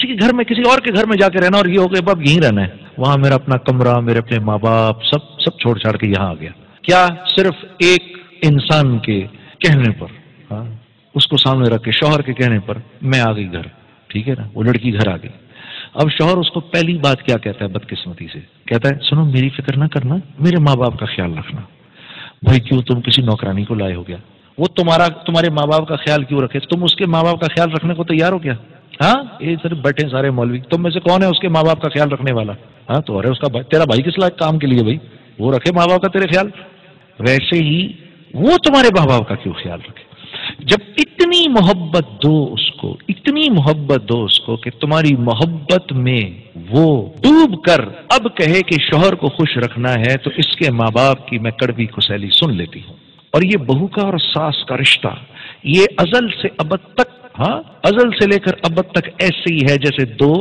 کسی کے گھر میں، کسی اور کے گھر میں جا کے رہنا اور یہ ہو کہ اب یہیں رہنا ہے، وہاں میرا اپنا کمرہ، میرے اپنے ماں باپ سب چھوڑ چھاڑ کے یہاں آ گیا. کیا صرف ایک انسان کے کہنے پر، ہاں اس کو سامنے رکھ کے، شوہر کے کہنے پر میں آ گئی گھر، ٹھیک ہے نا، وہ لڑکی گھر آ گئی. اب شوہر اس کو پہلی بات کیا کہتا ہے بدقسمتی سے؟ کہتا ہے سنو میری فکر نہ کرنا، میرے ماں باپ کا خیال رکھنا. بھائی کیوں تم کسی نوکرانی کو لائے ہو گیا؟ وہ تمہارے ماں باپ کا خیال کیوں رکھے؟ تم اس کے ماں باپ کا خیال رکھنے کو تیار ہو کیا؟ ہاں یہ صرف بیٹھے سارے مولوی، تم میں سے کون ہے اس کے ماں باپ کا خیال رکھنے والا؟ ہاں تو ارے اس کا تیرا بھائی کس لائق کام کے لیے بھائی، وہ رکھے ماں باپ کا تیرے خیال، ویسے ہی وہ تمہارے ماں باپ کا کیوں خیال رکھے؟ جب اتنی محبت دو اس کو، اتنی محبت دو اس کو کہ تمہاری محبت میں وہ ڈوب کر اب کہے کہ شوہر کو خوش رکھنا ہے، تو اس کے ماں باپ کی میں کڑوی کسیلی سن لیتی ہوں. اور یہ بہو کا اور ساس کا رشتہ یہ ازل سے ابد تک، ہاں ازل سے لے کر ابد تک ایسے ہی ہے جیسے دو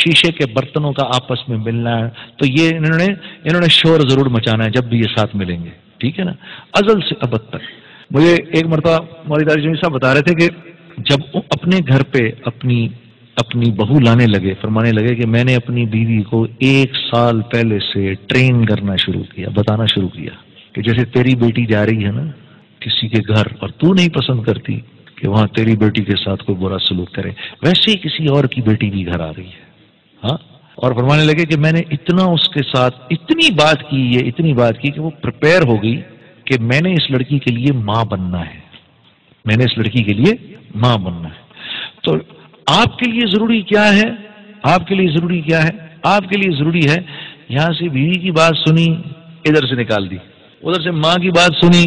شیشے کے برتنوں کا آپس میں ملنا ہے. تو یہ انہوں نے شور ضرور مچانا ہے جب بھی یہ ساتھ ملیں گے، ٹھیک ہے نا، ازل سے ابد تک. مجھے ایک مرتبہ مولوی طارق جمیل صاحب بتا رہے تھے کہ جب اپنے گھر پہ اپنی بہو لانے لگے، فرمانے لگے کہ میں نے اپنی بیوی کو 1 سال پہلے سے ٹرین کرنا شروع کیا، بتانا شروع کیا کہ جیسے تیری بیٹی جا رہی ہے نا کسی کے گھر اور تو نہیں پسند کرتی کہ وہاں تیری بیٹی کے ساتھ کوئی برا سلوک کرے، ویسے ہی کسی اور کی بیٹی بھی گھر آ رہی ہے. ہاں اور فرمانے لگے کہ میں نے اتنا اس کے ساتھ اتنی بات کی کہ وہ پریپئر ہو گئی کہ میں نے اس لڑکی کے لیے ماں بننا ہے، میں نے اس لڑکی کے لیے ماں بننا ہے. تو آپ کے لیے ضروری کیا ہے؟ آپ کے لیے ضروری کیا ہے؟ آپ کے لیے ضروری ہے یہاں سے بیوی کی بات سنی، ادھر سے نکال دی، ادھر سے ماں کی بات سنی،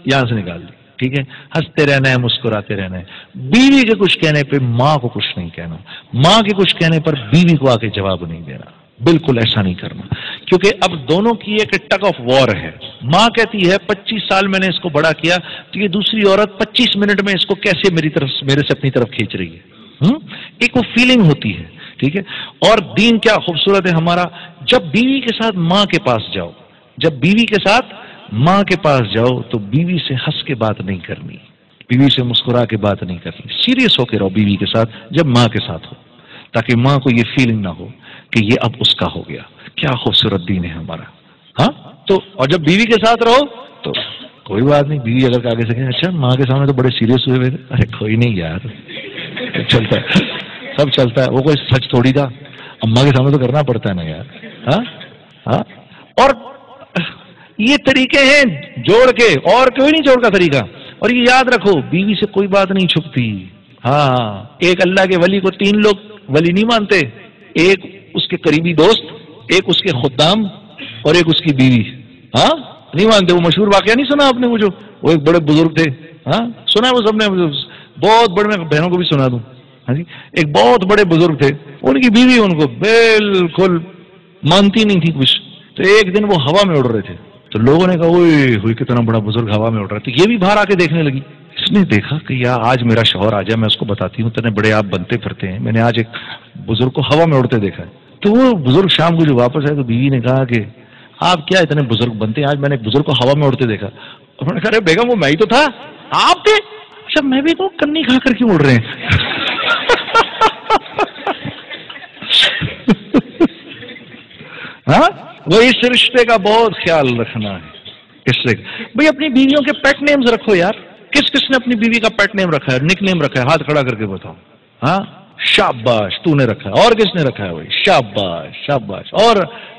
یہاں سے نکال دی، ٹھیک ہے، ہنستے رہنا ہے، مسکراتے رہنا ہے. بیوی کے کچھ کہنے پہ ماں کو کچھ نہیں کہنا، ماں کے کچھ کہنے پر بیوی کو آ کے جواب نہیں دینا، بالکل ایسا نہیں کرنا. کیونکہ اب دونوں کی ایک ٹگ آف وار ہے. ماں کہتی ہے 25 سال میں نے اس کو بڑا کیا، تو یہ دوسری عورت 25 منٹ میں اس کو کیسے میرے سے اپنی طرف کھینچ رہی ہے. ایک وہ فیلنگ ہوتی ہے، ٹھیک ہے. اور دین کیا خوبصورت ہے ہمارا، جب بیوی کے ساتھ ماں کے پاس جاؤ، جب بیوی کے ساتھ ماں کے پاس جاؤ تو بیوی سے ہنس کے بات نہیں کرنی، بیوی سے مسکرا کے بات نہیں کرنی، سیریس ہو کے رہو بیوی کے ساتھ جب ماں کے ساتھ ہو، تاکہ ماں کو یہ فیلنگ نہ ہو کہ یہ اب اس کا ہو گیا. کیا خوبصورت دین ہے ہمارا. ہاں تو اور جب بیوی کے ساتھ رہو تو کوئی بات نہیں، بیوی اگر آگے سے کہیں اچھا ماں کے سامنے تو بڑے سیریس ہوئے، ارے کوئی نہیں یار چلتا ہے، سب چلتا ہے، وہ کوئی سچ تھوڑی تھا، اماں کے سامنے تو کرنا پڑتا ہے نا یار. ہاں ہاں اور یہ طریقے ہیں جوڑ کے، اور کوئی نہیں جوڑ کا طریقہ. اور یہ یاد رکھو بیوی سے کوئی بات نہیں چھپتی. ہاں ایک اللہ کے ولی کو 3 لوگ ولی نہیں مانتے، ایک اس کے قریبی دوست، ایک اس کے خدام اور ایک اس کی بیوی. ہاں نہیں مانتے. وہ مشہور واقعہ نہیں سنا آپ نے؟ وہ ایک بڑے بزرگ تھے، ہاں سنا ہے وہ سب نے، بہت بڑے، میں بہنوں کو بھی سنا دوں. ہاں جی ایک بہت بڑے بزرگ تھے، ان کی بیوی ان کو بالکل مانتی نہیں تھی کچھ. تو ایک دن وہ ہوا میں اڑ رہے تھے، تو لوگوں نے کہا اوئے کتنا بڑا بزرگ ہوا میں اڑ رہا ہے. تو یہ بھی باہر آ کے دیکھنے لگی. اس نے دیکھا کہ یار آج میرا شوہر آ جائے، میں اس کو بتاتی ہوں اتنے بڑے آپ بنتے پھرتے ہیں، میں نے آج ایک بزرگ کو ہوا میں اڑتے دیکھا ہے. تو وہ بزرگ شام کو جو واپس آئے تو بیوی نے کہا کہ آپ کیا اتنے بزرگ بنتے ہیں، آج میں نے ایک بزرگ کو ہوا میں اڑتے دیکھا. اور میں نے کہا ارے بیگم وہ میں ہی تو تھا. آپ تھے؟ اچھا میں بھی تو کنی کھا کر کیوں اڑ رہے ہیں؟ ہاں وہ اس رشتے کا بہت خیال رکھنا ہے. اس سے بھئی اپنی بیویوں کے پیٹ نیمز رکھو یار. کس نے اپنی بیوی کا پیٹ نیم رکھا ہے، نک نیم رکھا ہے؟ ہاتھ کھڑا کر کے بتاؤ. ہاں شاباش تو نے رکھا ہے. اور کس نے رکھا ہے بھائی؟ شاباش شاباش. اور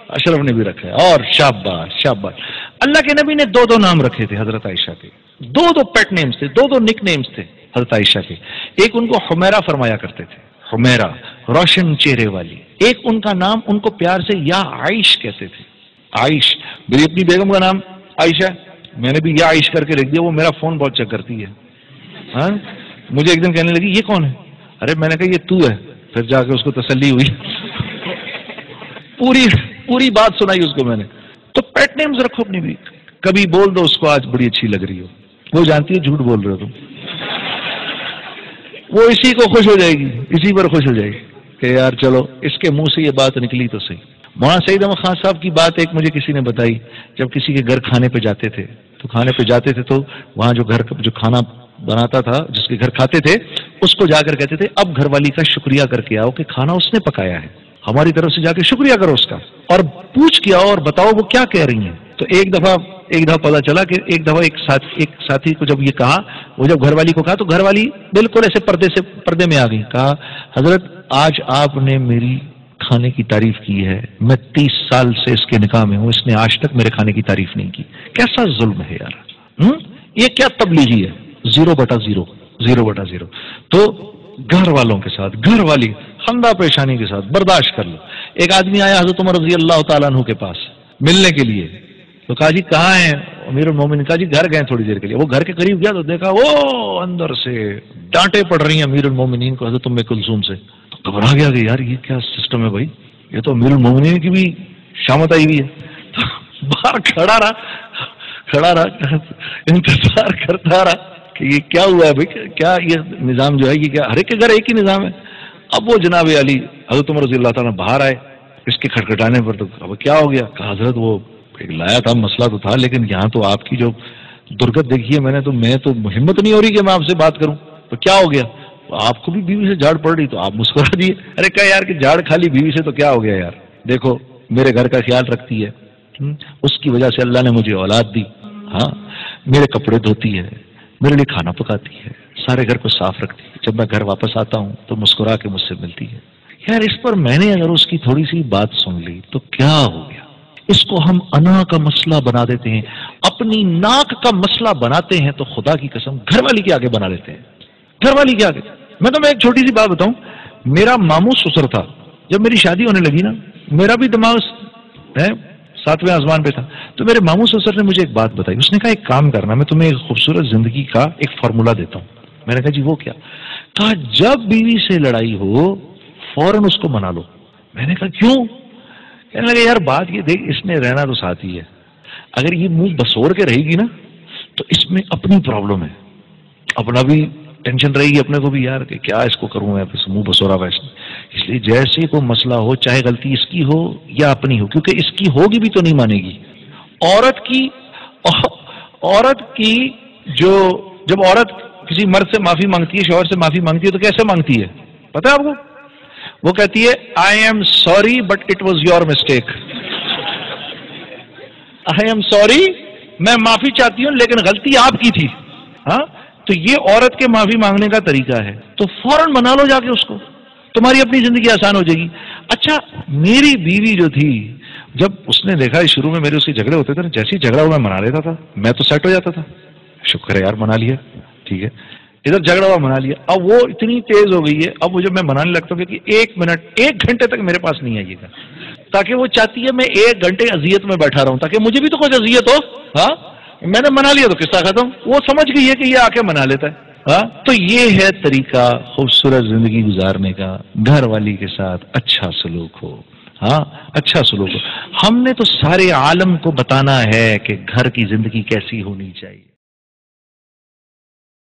اشرف نے بھی رکھا ہے. اور شاباش شاباش. اللہ کے نبی نے 2 نام رکھے تھے حضرت عائشہ کے، 2 پیٹ نیمز تھے، 2 نک نیمز تھے حضرت عائشہ کے. ایک ان کو حمیرہ فرمایا کرتے تھے، حمیرہ روشن چہرے والی. ایک ان کا نام ان کو پیار سے یا عائش کہتے تھے. عائش میری اپنی بیگم کا نام عائشہ، میں نے بھی یا عائش کر کے رکھ دیا. وہ میرا فون بہت چیک کرتی ہے. ہاں مجھے ایک دن کہنے لگی یہ کون ہے؟ ارے میں نے کہا یہ تو ہے. پھر جا کے اس کو تسلی ہوئی، پوری بات سنائی اس کو میں نے. تو پیٹ نیمز رکھو اپنی بھی. کبھی بول دو اس کو آج بڑی اچھی لگ رہی ہو، وہ جانتی ہے جھوٹ بول رہے ہو تم، وہ اسی کو خوش ہو جائے گی، اسی پر خوش ہو جائے گی کہ یار چلو اس کے منہ سے یہ بات نکلی تو صحیح. مولانا سعید احمد خان صاحب کی بات ایک مجھے کسی نے بتائی. جب کسی کے گھر کھانے پہ جاتے تھے تو وہاں جو گھر جو کھانا بناتا تھا جس کے گھر کھاتے تھے اس کو جا کر کہتے تھے اب گھر والی کا شکریہ کر کے آؤ کہ کھانا اس نے پکایا ہے، ہماری طرف سے جا کے شکریہ کرو اس کا، اور پوچھ کے آؤ اور بتاؤ وہ کیا کہہ رہی ہیں۔ تو ایک دفعہ پتا چلا کہ ایک دفعہ ایک ساتھی کو جب یہ کہا، وہ جب گھر والی کو کہا تو گھر والی بالکل ایسے پردے میں آ گئی، کہا حضرت آج آپ نے میری کھانے کی تعریف کی ہے، میں 30 سال سے اس کے نکاح میں ہوں، اس نے آج تک میرے کھانے کی تعریف نہیں کی، کیسا ظلم ہے یار، یہ کیا تبلیغی ہے، 0/0 تو گھر والوں کے ساتھ، گھر والی خندہ پیشانی کے ساتھ برداشت کر لو۔ ایک آدمی آیا حضرت عمر رضی اللہ تعالیٰ عنہ کے پاس ملنے کے لیے، تو کہا جی کہاں ہیں امیر المومنین؟ کہا جی گھر گئے تھوڑی دیر کے لیے۔ وہ گھر کے قریب گیا تو دیکھا وہ اندر سے ڈانٹے پڑ رہی ہیں امیر المومنین کو حضرت ام کلثوم سے، تو گھبرا گیا کہ یار یہ کیا سسٹم ہے بھائی، یہ تو امیر المومنین کی بھی شامت آئی ہوئی ہے۔ تو باہر کھڑا رہا انتظار کرتا رہا کہ یہ کیا ہوا ہے بھائی، کیا یہ نظام جو ہے یہ کیا ہر ایک کے گھر ایک ہی نظام ہے؟ اب وہ جناب علی حضرت عمر رضی اللہ تعالیٰ باہر آئے، اس کے کھٹکھٹانے پر تو اب کیا ہو گیا؟ کہا حضرت وہ ایک لایا تھا، مسئلہ تو تھا، لیکن یہاں تو آپ کی جو درگت دیکھی ہے میں نے، تو ہمت نہیں ہو رہی کہ میں آپ سے بات کروں، تو کیا ہو گیا؟ آپ کو بھی بیوی سے جھاڑ پڑ رہی تو آپ مسکرا دیے۔ ارے کہا یار کہ جھاڑ کھالی بیوی سے تو کیا ہو گیا یار، دیکھو میرے گھر کا خیال رکھتی ہے، اس کی وجہ سے اللہ نے مجھے اولاد دی، ہاں میرے کپڑے دھوتی ہے، میرے لیے کھانا پکاتی ہے، سارے گھر کو صاف رکھتی ہے، جب میں گھر واپس آتا ہوں تو مسکرا کے مجھ سے ملتی ہے۔ یار اس پر میں نے اگر اس کی تھوڑی سی بات سن لی تو کیا ہو گیا؟ اس کو ہم انا کا مسئلہ بنا دیتے ہیں، اپنی ناک کا مسئلہ بناتے ہیں، تو خدا کی قسم گھر والی کے آگے بنا لیتے ہیں، گھر والی کے آگے۔ میں تمہیں ایک چھوٹی سی بات بتاؤں، میرا ماموں سسر تھا، جب میری شادی ہونے لگی نا، میرا بھی دماغ 7ویں آسمان پہ تھا، تو میرے ماموں سسر نے مجھے ایک بات بتائی، اس نے کہا ایک کام کرنا، میں تمہیں ایک خوبصورت زندگی کا ایک فارمولا دیتا ہوں۔ میں نے کہا جی وہ کیا؟ کہا جب بیوی سے لڑائی ہو فوراً اس کو منا لو۔ میں نے کہا کیوں؟ کہنے لگے یار بات یہ دیکھ، اس نے رہنا تو ساتھ ہی ہے، اگر یہ منہ بسور کے رہے گی نا تو اس میں اپنی پرابلم ہے، اپنا بھی ٹینشن رہے گی اپنے کو بھی یار کہ کیا اس کو کروں میں، منہ بسورا ویسے، اس لیے جیسے کوئی مسئلہ ہو چاہے غلطی اس کی ہو یا اپنی ہو، کیونکہ اس کی ہوگی بھی تو نہیں مانے گی۔ عورت کی جب عورت کسی مرد سے معافی مانگتی ہے، شوہر سے معافی مانگتی ہے تو کیسے مانگتی ہے پتہ ہے آپ کو؟ وہ کہتی ہے I am sorry but it was your mistake, I am sorry میں معافی چاہتی ہوں لیکن غلطی آپ کی تھی۔ ہاں تو یہ عورت کے معافی مانگنے کا طریقہ ہے، تو فوراً منا لو جا کے اس کو، تمہاری اپنی زندگی آسان ہو جائے گی۔ اچھا میری بیوی جو تھی، جب اس نے دیکھا شروع میں میرے اس کے جھگڑے ہوتے تھے نا، جیسے ہی جھگڑا ہوا میں منا لیتا تھا، میں تو سیٹ ہو جاتا تھا، شکر ہے یار منا لیا، ٹھیک ہے ادھر جھگڑا ہوا منا لیا۔ اب وہ اتنی تیز ہو گئی ہے، اب وہ جب میں منانے لگتا ہوں کہ 1 گھنٹے تک میرے پاس نہیں آئیے گا، تاکہ وہ چاہتی ہے میں 1 گھنٹے اذیت میں بیٹھا رہا ہوں تاکہ مجھے بھی تو کچھ اذیت ہو۔ ہاں میں نے منا لیا تو قصہ ختم، وہ سمجھ گئی ہے کہ یہ آ کے منا لیتا ہے۔ ہاں تو یہ ہے طریقہ خوبصورت زندگی گزارنے کا، گھر والی کے ساتھ اچھا سلوک ہو، ہاں اچھا سلوک ہو۔ ہم نے تو سارے عالم کو بتانا ہے کہ گھر کی زندگی کیسی ہونی چاہیے۔